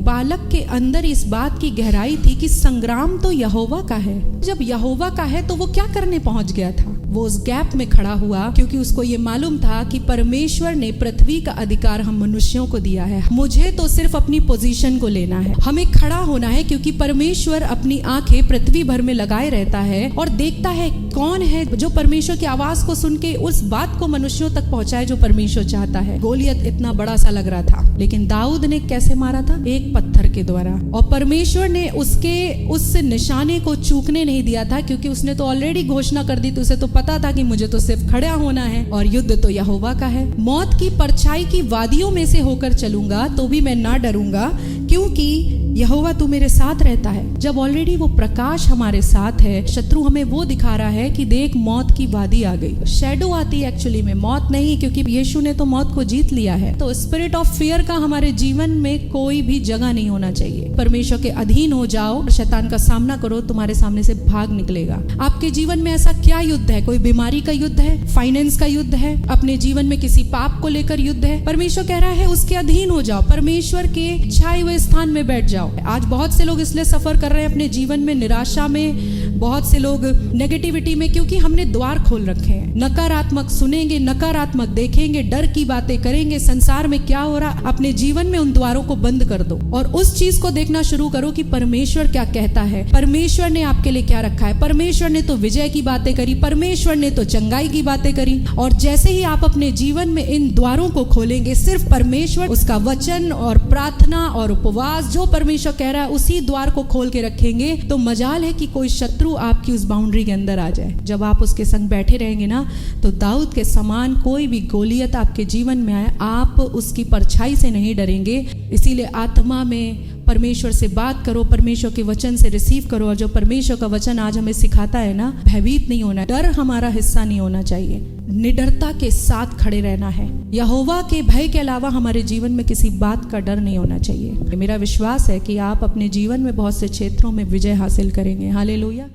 बालक के अंदर इस बात की गहराई थी कि संग्राम तो यहोवा का है। जब यहोवा का है तो वो क्या करने पहुंच गया था? वो उस गैप में खड़ा हुआ क्योंकि उसको ये मालूम था कि परमेश्वर ने पृथ्वी का अधिकार हम मनुष्यों को दिया है। मुझे तो सिर्फ अपनी पोजीशन को लेना है, हमें खड़ा होना है, क्योंकि परमेश्वर अपनी आंखें पृथ्वी भर में लगाए रहता है और देखता है कौन है जो परमेश्वर की आवाज को सुन के उस बात को मनुष्यों तक पहुंचाए जो परमेश्वर चाहता है। गोलियत इतना बड़ा सा लग रहा था, लेकिन दाऊद ने कैसे मारा था? एक पत्थर के द्वारा। और परमेश्वर ने उसके उस निशाने को चूकने नहीं दिया था, क्योंकि उसने तो ऑलरेडी घोषणा कर दी थी। उसे तो पता था कि मुझे तो सिर्फ खड़ा होना है और युद्ध तो यहोवा का है। मौत की परछाई की वादियों में से होकर चलूंगा तो भी मैं ना डरूंगा, क्योंकि यहोवा तू मेरे साथ रहता है। जब ऑलरेडी वो प्रकाश हमारे साथ है, शत्रु हमें वो दिखा रहा है कि देख मौत की वादी आ गई। शैडो आती है एक्चुअली में, मौत नहीं, क्योंकि यीशु ने तो मौत को जीत लिया है। तो स्पिरिट ऑफ फियर का हमारे जीवन में कोई भी जगह नहीं होना चाहिए। परमेश्वर के अधीन हो जाओ, शैतान का सामना करो, तुम्हारे सामने से भाग निकलेगा। आपके जीवन में ऐसा क्या युद्ध है? कोई बीमारी का युद्ध है, फाइनेंस का युद्ध है, अपने जीवन में किसी पाप को लेकर युद्ध है? परमेश्वर कह रहा है उसके अधीन हो जाओ, परमेश्वर के छाए हुए स्थान में बैठ जाओ। आज बहुत से लोग इसलिए सफर कर रहे हैं अपने जीवन में, निराशा में, बहुत से लोग नेगेटिविटी में, क्योंकि हमने द्वार खोल रखे हैं। नकारात्मक सुनेंगे, नकारात्मक देखेंगे, डर की बातें करेंगे, संसार में क्या हो रहा, अपने जीवन में उन द्वारों को बंद कर दो और उस चीज को देखना शुरू करो कि परमेश्वर क्या कहता है, परमेश्वर ने आपके लिए क्या रखा है। परमेश्वर ने तो विजय की बातें करी, परमेश्वर ने तो चंगाई की बातें करी। और जैसे ही आप अपने जीवन में इन द्वारों को खोलेंगे, सिर्फ परमेश्वर, उसका वचन और प्रार्थना और उपवास, जो परमेश्वर कह रहा है उसी द्वार को खोल के रखेंगे, तो मजाल है कि कोई शत्रु आपकी उस बाउंड्री के अंदर आ जाए। जब आप उसके संग बैठे रहेंगे ना, तो दाऊद के समान कोई भी गोलियत आपके जीवन में आए, आप उसकी परछाई से नहीं डरेंगे। इसीलिए आत्मा में परमेश्वर से बात करो, परमेश्वर के वचन से रिसीव करो। और जो परमेश्वर का वचन आज हमें सिखाता है ना, भयभीत नहीं होना, डर हमारा हिस्सा नहीं होना चाहिए, निडरता के साथ खड़े रहना है। यहोवा के भय के अलावा हमारे जीवन में किसी बात का डर नहीं होना चाहिए। मेरा विश्वास है कि आप अपने जीवन में बहुत से क्षेत्रों में विजय हासिल करेंगे। हालेलुया।